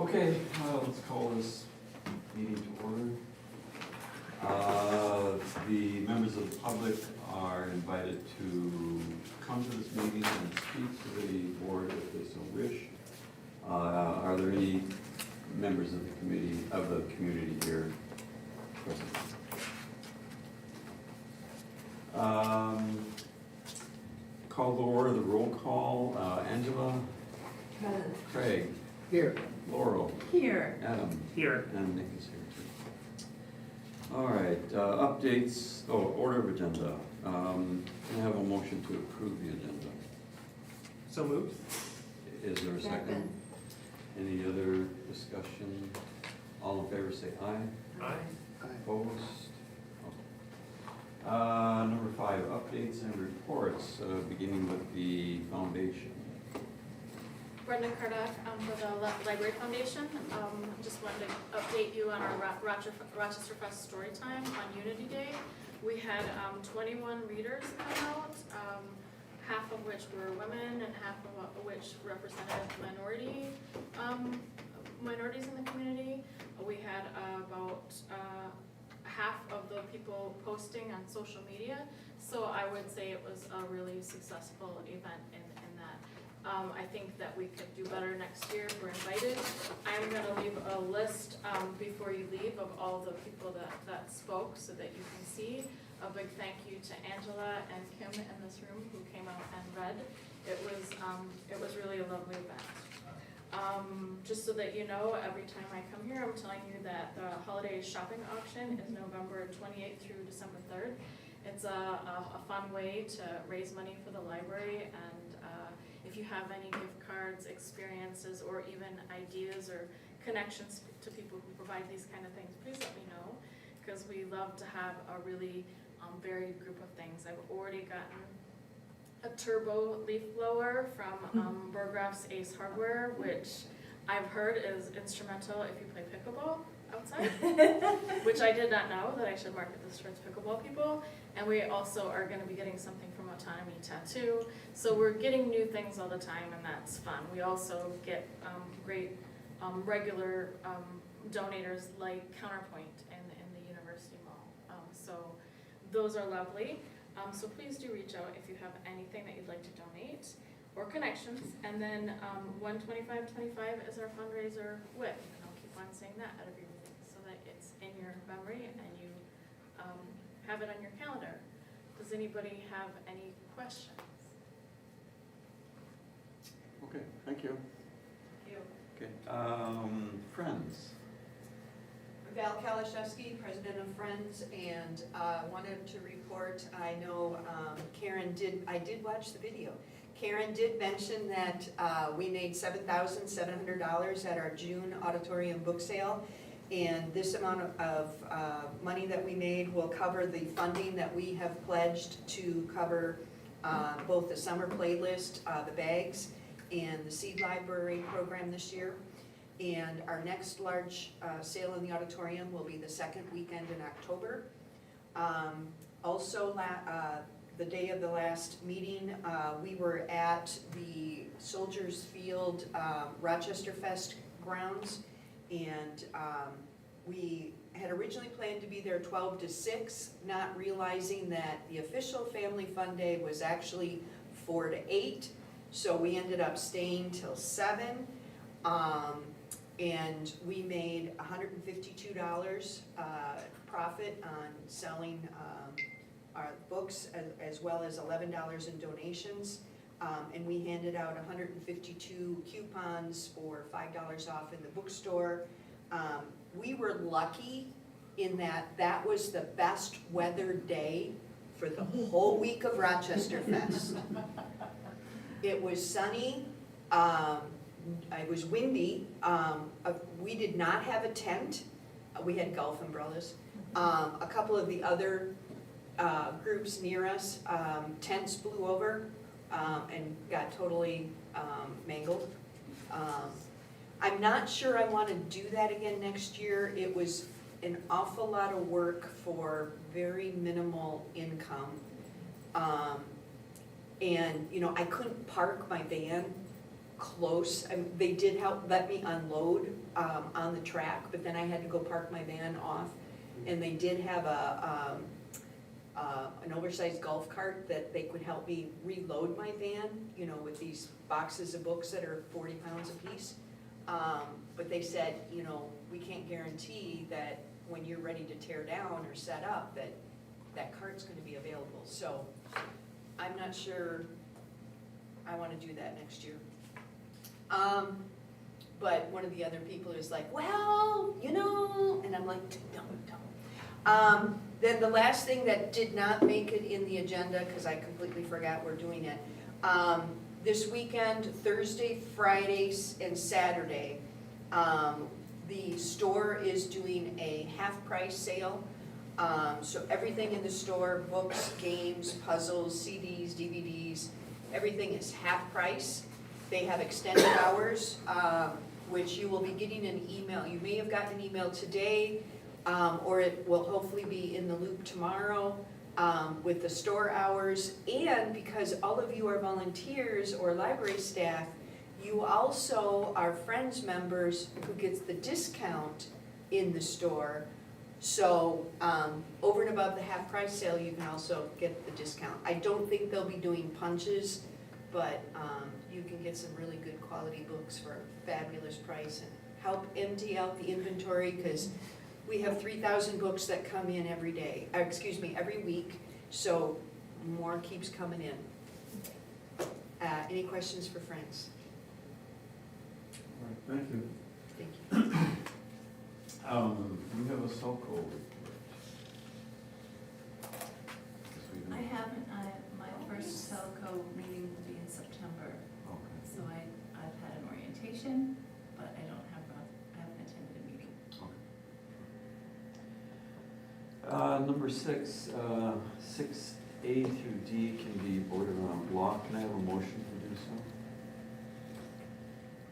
Okay, let's call this meeting to order. The members of the public are invited to come to this meeting and speak to the board if they so wish. Are there any members of the community here present? Call to order the roll call. Angela? Present. Craig? Here. Laurel? Here. Adam? Here. And Nick is here too. All right, updates, order of agenda. Can I have a motion to approve the agenda? So moved. Is there a second? Any other discussion? All in favor say aye. Aye. Opposed? Number 5, updates and reports, beginning with the foundation. Brenda Cardock for the Library Foundation. Just wanted to update you on our Rochester Fest story time on Unity Day. We had 21 readers come out, half of which were women and half of which represented minorities in the community. We had about half of the people posting on social media, so I would say it was a really successful event in that. I think that we could do better next year if we're invited. I'm gonna leave a list before you leave of all the people that spoke so that you can see. A big thank you to Angela and Kim in this room who came out and read. It was really a lovely event. Just so that you know, every time I come here, I'm telling you that the holiday shopping auction is November 28th through December 3rd. It's a fun way to raise money for the library, and if you have any gift cards, experiences, or even ideas or connections to people who provide these kind of things, please let me know, because we love to have a really varied group of things. I've already gotten a turbo leaf blower from Burgraff's Ace Hardware, which I've heard is instrumental if you play pickleball outside, which I did not know that I should market this towards pickleball people. And we also are going to be getting something from Autonomy Tattoo. So we're getting new things all the time, and that's fun. We also get great regular donators like Counterpoint in the University Mall. So those are lovely. So please do reach out if you have anything that you'd like to donate or connections. And then 12525 is our fundraiser WIC, and I'll keep on saying that at every meeting so that it's in your memory and you have it on your calendar. Does anybody have any questions? Okay, thank you. You. Okay, Friends. Val Kalashevsky, president of Friends, and wanted to report, I know I did watch the video. Karen did mention that we made $7,700 at our June auditorium book sale, and this amount of money that we made will cover the funding that we have pledged to cover both the summer playlist, the bags, and the seed library program this year. And our next large sale in the auditorium will be the second weekend in October. Also, the day of the last meeting, we were at the Soldiers Field Rochester Fest grounds, and we had originally planned to be there 12 to 6, not realizing that the official Family Fun Day was actually 4 to 8, so we ended up staying till 7. And we made $152 profit on selling our books, as well as $11 in donations. And we handed out 152 coupons for $5 off in the bookstore. We were lucky in that was the best weather day for the whole week of Rochester Fest. It was sunny. It was windy. We did not have a tent. We had golf umbrellas. A couple of the other groups near us, tents blew over and got totally mangled. I'm not sure I want to do that again next year. It was an awful lot of work for very minimal income. And I couldn't park my van close. They did help, let me unload on the track, but then I had to go park my van off. And they did have an oversized golf cart that they could help me reload my van, you know, with these boxes of books that are 40 pounds apiece. But they said, you know, we can't guarantee that when you're ready to tear down or set up, that that cart's gonna be available. So I'm not sure I wanna do that next year. But one of the other people is like, well, you know, and I'm like, don't. Then the last thing that did not make it in the agenda, because I completely forgot we're doing it, this weekend, Thursday, Friday, and Saturday, the store is doing a half-price sale. So everything in the store, books, games, puzzles, CDs, DVDs, everything is half price. They have extended hours, which you will be getting an email. You may have gotten an email today, or it will hopefully be in the loop tomorrow with the store hours. And because all of you are volunteers or library staff, you also are Friends members who gets the discount in the store. So over and above the half price sale, you can also get the discount. I don't think they'll be doing punches, but you can get some really good quality books for a fabulous price and help empty out the inventory, because we have 3,000 books that come in every day, every week, so more keeps coming in. Any questions for Friends? All right, thank you. Thank you. We have a SOCO report. Yes, we do. I haven't, my first Celco meeting will be in September, Okay. so I've had an orientation, but I haven't attended a meeting. Okay. Number 6, 6A through D can be voted on en block. Can I have a motion to do so?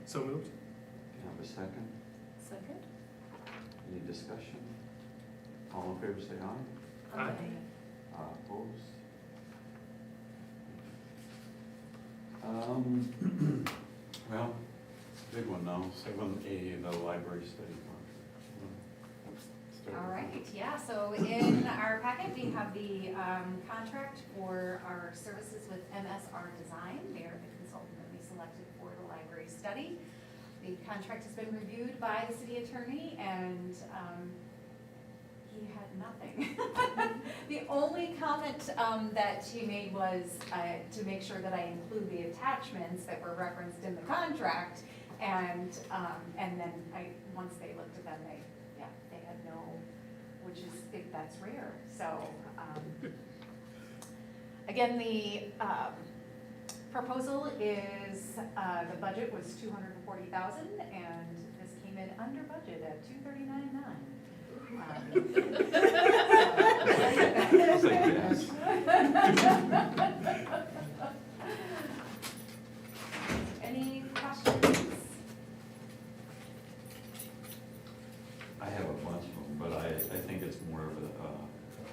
So moved. Can I have a second? Second? Any discussion? All in favor say aye. Aye. Opposed? Well, big one now, 7A, the library study contract. All right, yeah, so in our packet, we have the contract for our services with MSR Design. They are the consultant that we selected for the library study. The contract has been reviewed by the city attorney, and he had nothing. The only comment that he made was to make sure that I include the attachments that were referenced in the contract, and then once they looked at them, they had no, which is, that's rare. So, again, the proposal is, the budget was $240,000, and this came in under budget at $239,900. It's like gas. Any questions? I have a bunch of them, but I think it's more of a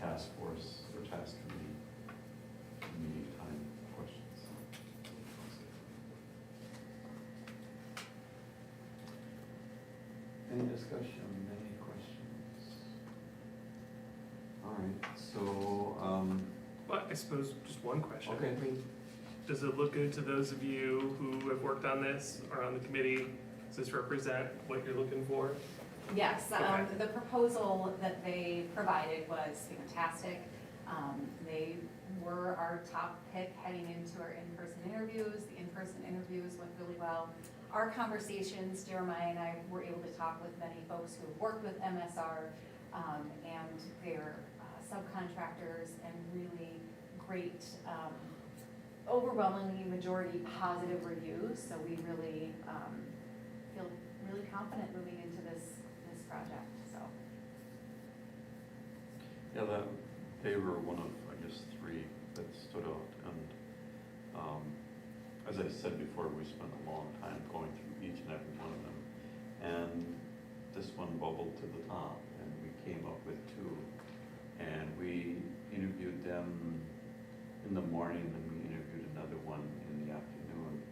task force or task committee meeting time questions. Any discussion, any questions? All right, so, Well, I suppose just one question. okay. I mean, does it look good to those of you who have worked on this or on the committee? Does this represent what you're looking for? Yes, Okay. the proposal that they provided was fantastic. They were our top pick heading into our in-person interviews. The in-person interviews went really well. Our conversations, Jeremiah and I were able to talk with many folks who have worked with MSR and their subcontractors, and really great, overwhelmingly majority positive reviews. So we really feel really confident moving into this project, so. Yeah, they were one of, I guess, 3 that stood out, and as I said before, we spent a long time going through each and every one of them, and this one bubbled to the top, and we came up with 2, and we interviewed them in the morning, and we interviewed another one in the afternoon,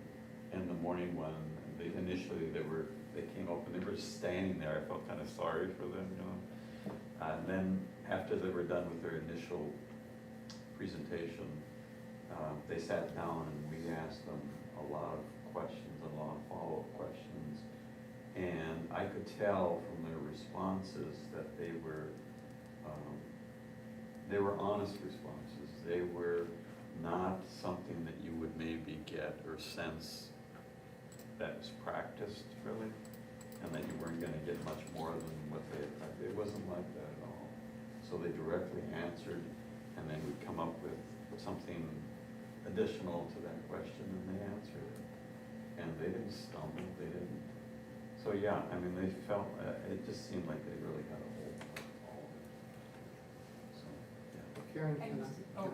in the morning when initially they came up and they were standing there, I felt kind of sorry for them, you know. And then after they were done with their initial presentation, they sat down and we asked them a lot of questions, a lot of follow-up questions. And I could tell from their responses that they were honest responses. They were not something that you would maybe get or sense that was practiced really, and that you weren't gonna get much more than what they had practiced. It wasn't like that at all. So they directly answered, and then we'd come up with something additional to that question, and they answered it. And they didn't stumble, they didn't. So yeah, I mean, they felt, it just seemed like they really had a hold of all of it. So, yeah. Karen, can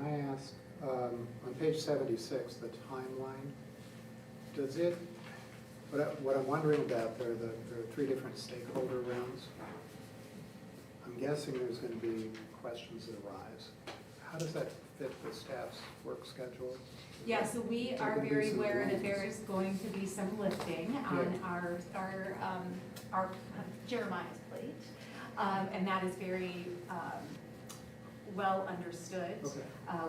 I ask, on page 76, the timeline, does it, what I'm wondering about, there are 3 different stakeholder rounds. I'm guessing there's going to be questions that arise. How does that fit the staff's work schedule? Yeah, so we are very aware that there is going to be some lifting on our Jeremiah's plate. And that is very well understood. Okay.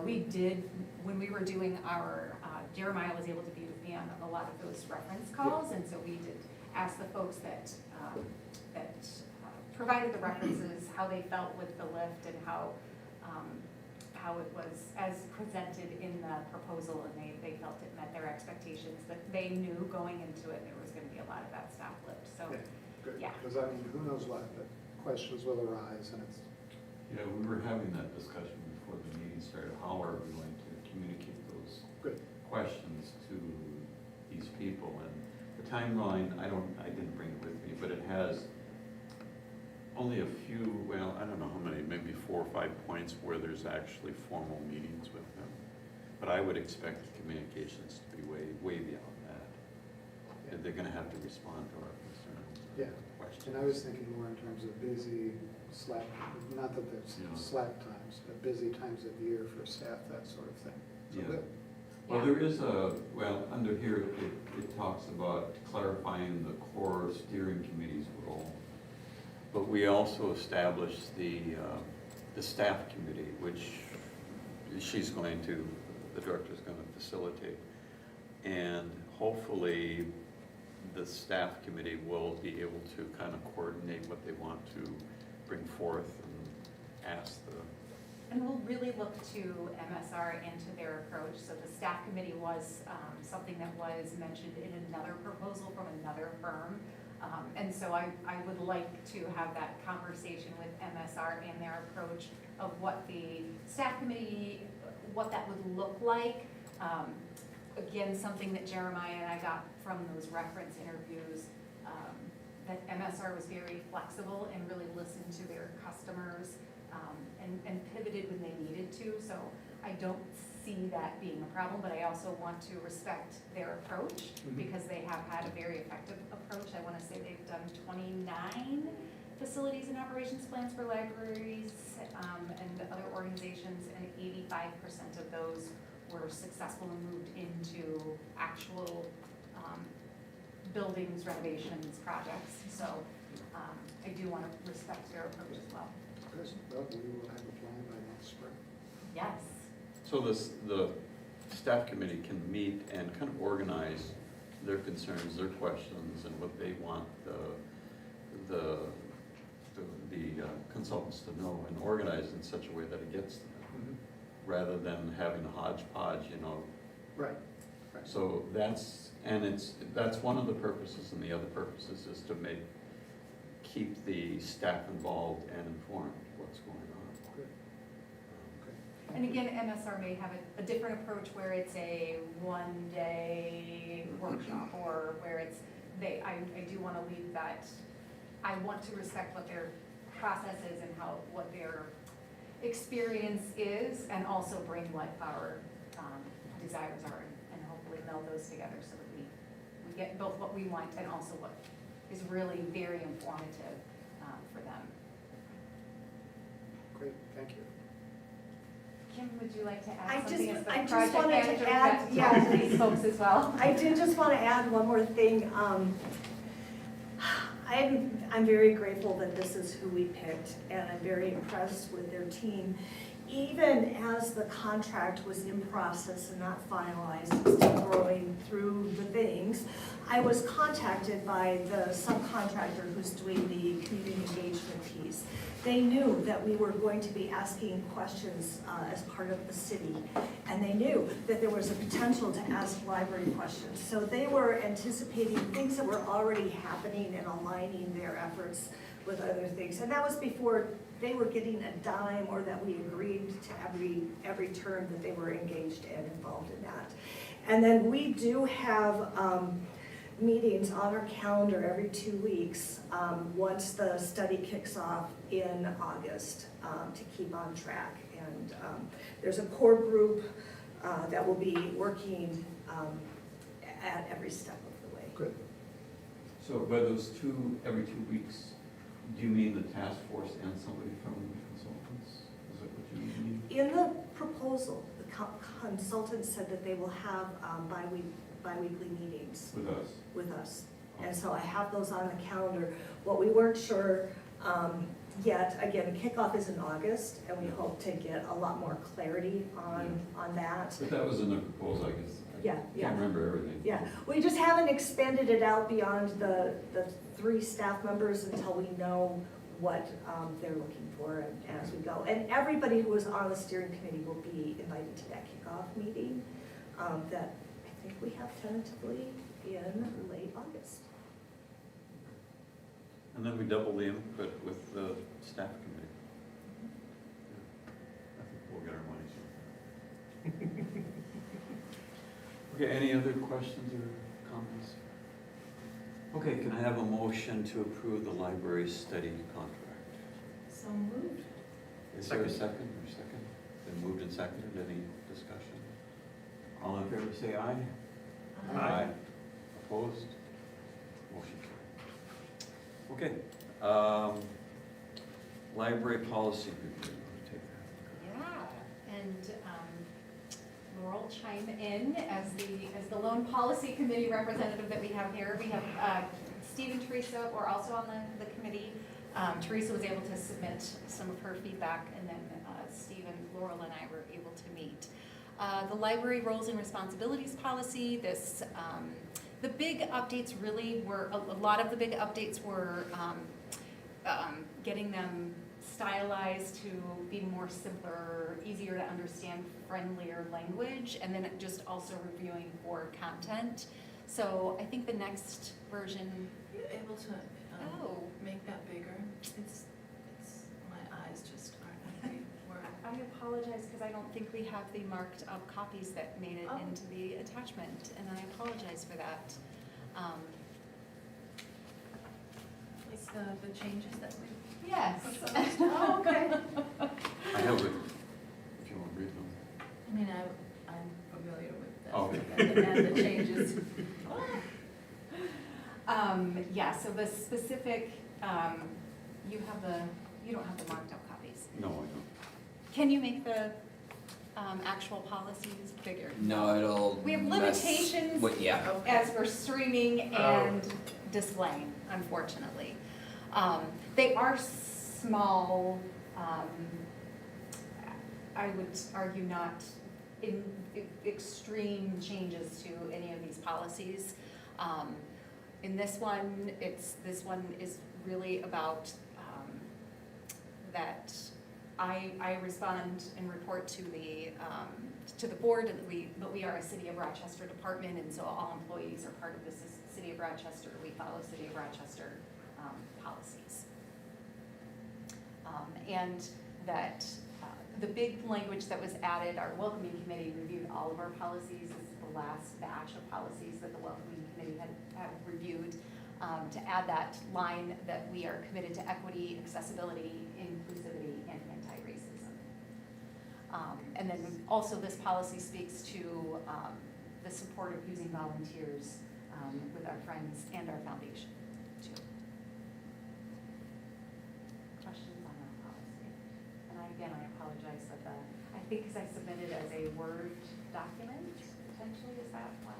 We did, when we were doing our, Jeremiah was able to be with me on a lot of those reference calls, and so we did ask the folks that provided the references, how they felt with the lift and how it was as presented in the proposal, and they felt it met their expectations, that they knew going into it there was going to be a lot of that staff lift, so. Yeah, good. Yeah. Because I mean, who knows what, but questions will arise, and it's, Yeah, we were having that discussion before the meeting started. How are we going to communicate those good. questions to these people? And the timeline, I didn't bring it with me, but it has only a few, well, I don't know how many, maybe 4 or 5 points where there's actually formal meetings with them. But I would expect the communications to be way beyond that. Yeah. They're gonna have to respond to our concerns. Yeah. Questions. And I was thinking more in terms of busy slack, not that there's Yeah. slack times, but busy times of year for staff, that sort of thing. So Yeah. good. Well, Yeah. there is under here, it talks about clarifying the core steering committee's role. But we also established the staff committee, which the director's going to facilitate. And hopefully, the staff committee will be able to kind of coordinate what they want to bring forth and ask the. And we'll really look to MSR and to their approach. So the staff committee was something that was mentioned in another proposal from another firm. And so I would like to have that conversation with MSR and their approach of what the staff committee, what that would look like. Again, something that Jeremiah and I got from those reference interviews, that MSR was very flexible and really listened to their customers and pivoted when they needed to. So I don't see that being a problem, but I also want to respect their approach because they have had a very effective approach. I want to say they've done 29 facilities and operations plans for libraries and other organizations, and 85% of those were successful and moved into actual buildings, renovations, projects. So I do want to respect their approach as well. Good. Well, we will have a plan by next spring. Yes. So the staff committee can meet and kind of organize their concerns, their questions, and what they want the consultants to know, and organize in such a way that it gets to them, rather than having a hodgepodge, Right, right. So that's one of the purposes, and the other purposes is to keep the staff involved and informed what's going on. Good. Okay. And again, MSR may have a different approach where it's a one-day workshop, or where it's, I do want to leave that, I want to respect what their process is and what their experience is, and also bring what our desires are, and hopefully meld those together so that we get both what we want and also what is really very informative for them. Great, thank you. Kim, would you like to I add something just- as the I just project wanted to manager? add- You got to talk to these folks as well. I did just want to add one more thing. I'm very grateful that this is who we picked, and I'm very impressed with their team. Even as the contract was in process and not finalized, still going through the things, I was contacted by the subcontractor who's doing the community engagement piece. They knew that we were going to be asking questions as part of the city, and they knew that there was a potential to ask library questions. So they were anticipating things that were already happening and aligning their efforts with other things. And that was before they were getting a dime, or that we agreed to every term that they were engaged and involved in that. And then we do have meetings on our calendar every 2 weeks, once the study kicks off in August, to keep on track. And there's a core group that will be working at every step of the way. Good. So by those every 2 weeks, do you mean the task force and somebody from the consultants? Is that what you mean? In the proposal, the consultant said that they will have bi-weekly meetings With us? with us. And so I have those on the calendar. What we weren't sure yet, again, kickoff is in August, and we hope to get a lot more clarity on that. But that was in the proposal, I guess. Yeah, I yeah. can't remember everything. Yeah, we just haven't expanded it out beyond the 3 staff members until we know what they're looking for as we go. And everybody who is on the steering committee will be invited to that kickoff meeting that I think we have tentatively in late August. And then we double the input with the staff committee. I think we'll get our money's worth. Okay, any other questions or comments? Okay, can I have a motion to approve the library study contract? So moved. Is there a second or second? Been moved and seconded, any discussion? All in favor, say aye. Aye. Opposed? Motion carried. Okay, library policy review, take that. Yeah, and Laurel chime in as the lone policy committee representative that we have here. We have Steve and Teresa were also on the committee. Teresa was able to submit some of her feedback, and then Steve and Laurel and I were able to meet. The library roles and responsibilities policy, the big updates really were, a lot of the big updates were getting them stylized to be more simpler, easier to understand, friendlier language, and then just also reviewing for content. So I think the next version. Are you able to Oh. make that bigger? It's, my eyes just aren't where. I apologize because I don't think we have the marked up copies that made it Oh. into the attachment, and I apologize for that. It's the changes that we. Yes. Oh, okay. I have it, if you want to read them. I mean, I'm familiar with that. Okay. And the changes. Yeah, so the specific, you don't have the marked up copies. No, I don't. Can you make the actual policies bigger? No, it'll. We have mess limitations with- yeah. as for streaming and displaying, unfortunately. They are small, I would argue not in extreme changes to any of these policies. In this one, this one is really about that I respond and report to the board, but we are a City of Rochester department, and so all employees are part of this City of Rochester. We follow City of Rochester policies. And that the big language that was added, our welcoming committee reviewed all of our policies. This is the last batch of policies that the welcoming committee had reviewed, to add that line that we are committed to equity, accessibility, inclusivity, and anti-racism. And then also this policy speaks to the support of using volunteers with our friends and our foundation too. Questions on that policy? And I apologize that I think because I submitted as a Word document, potentially, is that one?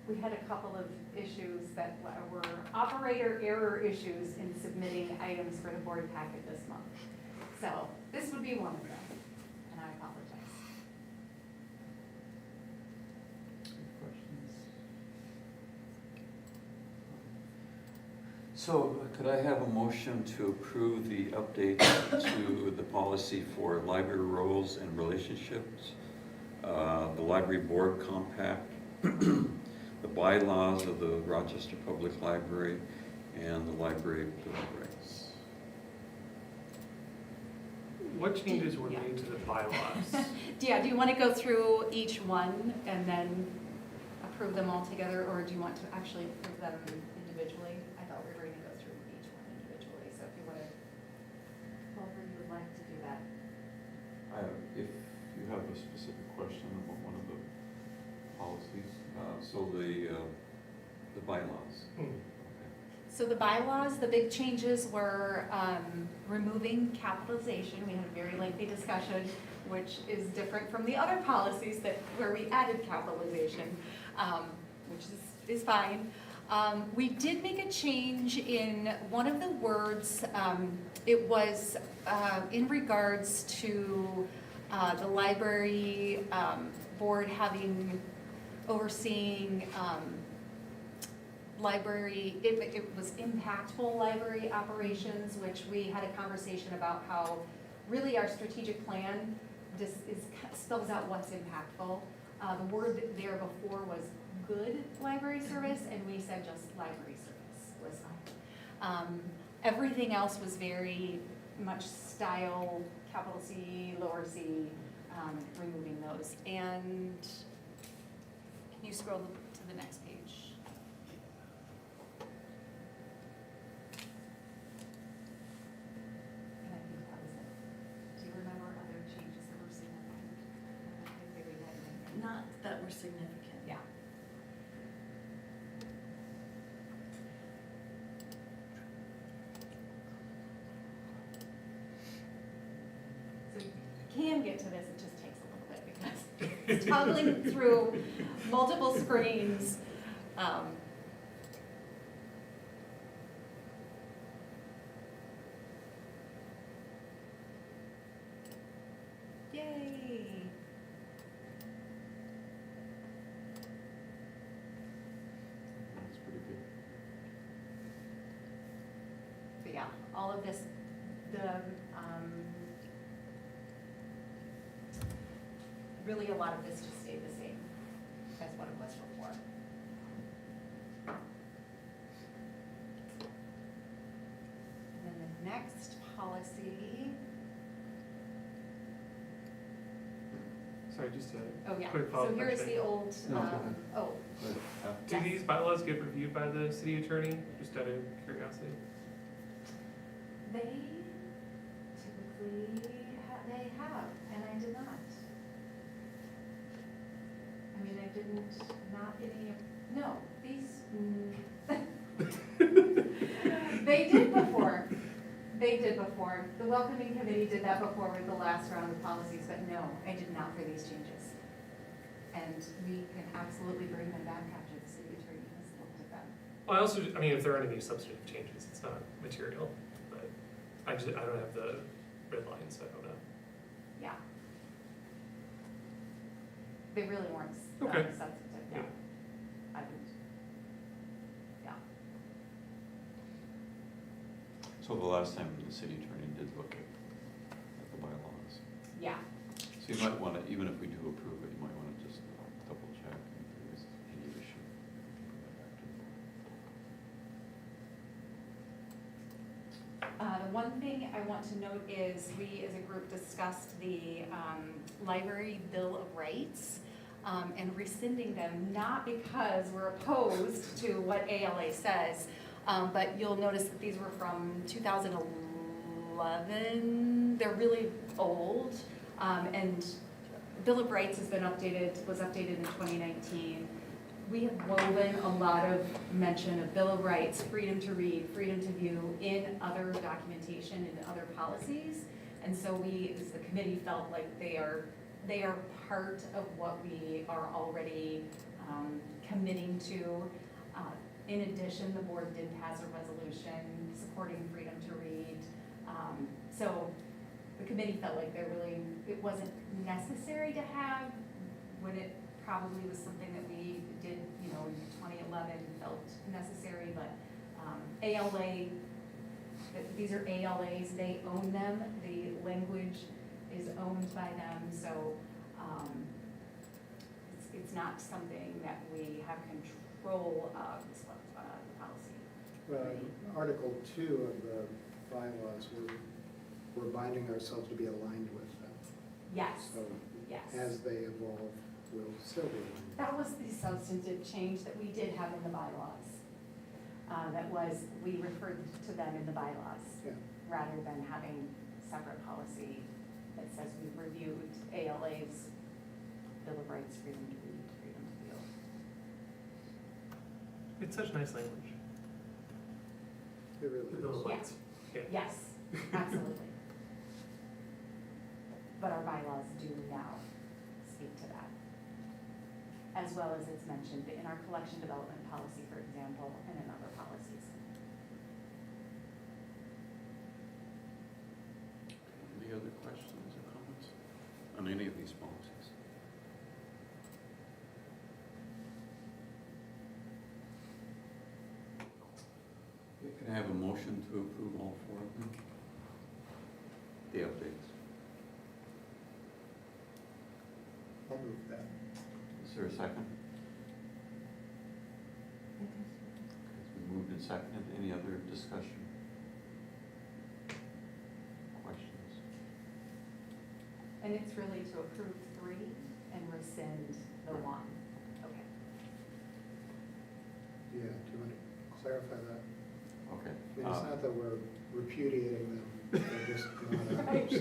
We had a couple of issues that were operator error issues in submitting items for the board packet this month. So this would be one of them, and I apologize. Questions? So could I have a motion to approve the update to the policy for library roles and relationships, the library board compact, the bylaws of the Rochester Public Library, and the library bill of rights? What changes were Yeah. made to the bylaws? Yeah, do you want to go through each one and then approve them all together, or do you want to actually approve them individually? I thought we were going to go through each one individually, so if you want to, however you would like to do that. If you have a specific question about one of the policies, so the bylaws. Hmm. So the bylaws, the big changes were removing capitalization. We had a very lengthy discussion, which is different from the other policies where we added capitalization, which is fine. We did make a change in one of the words. It was in regards to the library board overseeing library, it was impactful library operations, which we had a conversation about how really our strategic plan spells out what's impactful. The word there before was good library service, and we said just library service was fine. Everything else was very much style, capital C, lower C, removing those. And can you scroll to the next page? And I think that was it. Do you remember other changes that were significant? I buried that in there. Not that were significant. Yeah. So you can get to this, it just takes a little bit because it's toggling through multiple screens. Yay! That's pretty good. But yeah, all of this, really a lot of this just stayed the same as what it was before. And then the next policy, Sorry, just a oh yeah, quick so follow-up here's question. the old, No, go ahead. oh, Do yes. these bylaws get reviewed by the city attorney, just out of curiosity? They typically, they have, and I did not. I mean, I didn't, not any, no, these, they did before. They did before. The welcoming committee did that before with the last round of policies, but no, I did not for these changes. And we can absolutely bring them back after the city attorney has looked at them. Well, I mean, if there aren't any substantive changes, it's not material, but I don't have the red line, so I don't know. Yeah. They really weren't Okay. substantive, yeah. Yeah. I would, yeah. So the last time the city attorney did look at the bylaws. Yeah, So you might want to, even if we do approve it, you might want to just double check if there is any issue. the one thing I want to note is we as a group discussed the library bill of rights and rescinding them, not because we're opposed to what ALA says, but you'll notice that these were from 2011. They're really old, and Bill of Rights has been was updated in 2019. We have woven a lot of mention of Bill of Rights, freedom to read, freedom to view in other documentation and other policies. And so we, as the committee, felt like they are part of what we are already committing to. In addition, the board did pass a resolution supporting freedom to read. So the committee felt like it wasn't necessary to have, when it probably was something that we did, in 2011, felt necessary, but ALA, these are ALAs, they own them, the language is owned by them, so it's not something that we have control of, is what the policy. Well, Article 2 of the bylaws, we're binding ourselves to be aligned with them. Yes, So yes. as they evolve, we'll still be aligned. That was the substantive change that we did have in the bylaws. That was, we referred to them in the bylaws, Yeah. rather than having separate policy that says we've reviewed ALA's Bill of Rights, freedom to read, freedom to feel. It's such nice language. It really The Bill of is. Rights. Yeah. Yes, absolutely. But our bylaws do now speak to that. As well as it's mentioned in our collection development policy, for example, and in other policies. Any other questions or comments on any of these policies? Okay, can I have a motion to approve all 4 of them? The updates. I'll move that. Is there a second? It's been moved and seconded. Any other discussion? Questions? And it's really to approve 3 and rescind the 1. Okay. Yeah, do you want to clarify that? Okay. I mean, it's not that we're repudiating them, they're just not ours.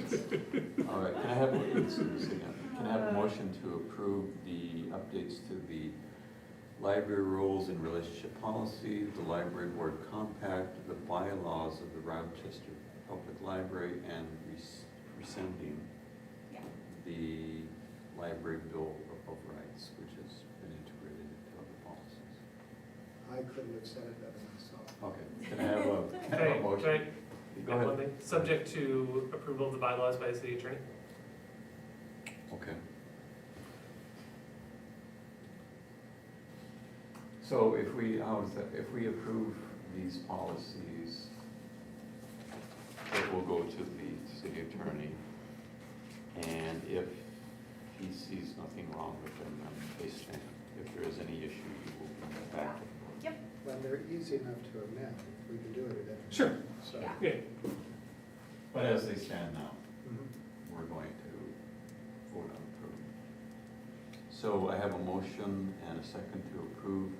All right, can I have, let's do this again. Can I have a motion to approve the updates to the library rules and relationship policy, the library board compact, the bylaws of the Rochester Public Library, and rescinding Yeah. the library bill of rights, which has been integrated into other policies? I couldn't have said it better myself. Okay, can I have a Can motion? I Go add one ahead. thing? Subject to approval of the bylaws by the city attorney? Okay. So if we, if we approve these policies, it will go to the city attorney. And if he sees nothing wrong with them, then they stand. If there is any issue, he will bring it back to the board. Yep. Well, they're easy enough to amend, we can do it at any. Sure. So. Yeah. Yeah. But as they stand now, Mhm. we're going to vote on approving. So I have a motion and a second to approve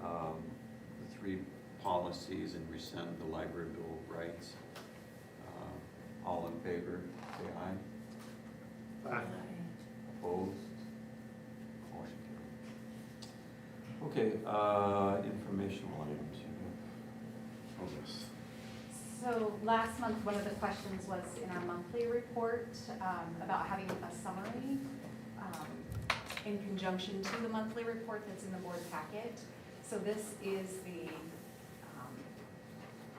the 3 policies and rescind the library bill of rights. All in favor, say aye. Aye. Opposed? Motion carried. Okay, informational items. You have, oh, yes. So last month, one of the questions was in our monthly report about having a summary in conjunction to the monthly report that's in the board packet. So this is the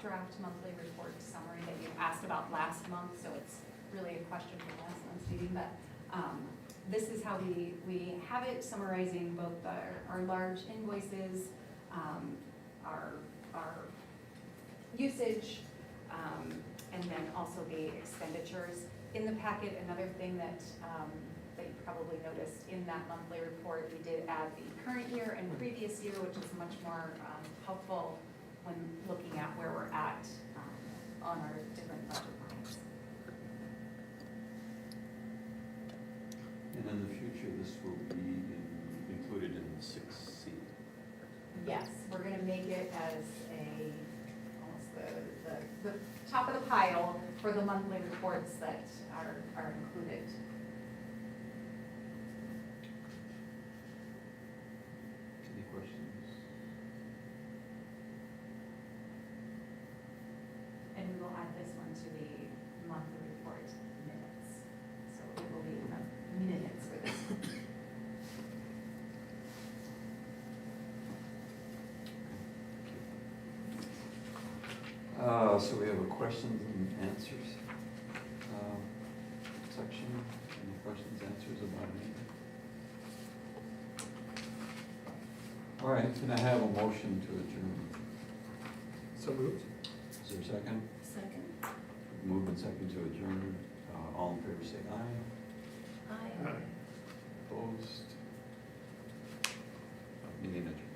draft monthly report summary that you asked about last month, so it's really a question from last month's meeting, but this is how we have it, summarizing both our large invoices, our usage, and then also the expenditures. In the packet, another thing that you probably noticed in that monthly report, we did add the current year and previous year, which is much more helpful when looking at where we're at on our different budget lines. And in the future, this will be included in 6C. Yes, we're gonna make it as almost the top of the pile for the monthly reports that are included. Any questions? And we will add this one to the monthly report So we have a questions and answers section. Any questions, answers about anything? All right, can I have a motion to adjourn? So moved. Is there a second? Second? Moved and second to adjourn. All in favor say aye. Aye. Aye. Opposed? Meeting adjourned.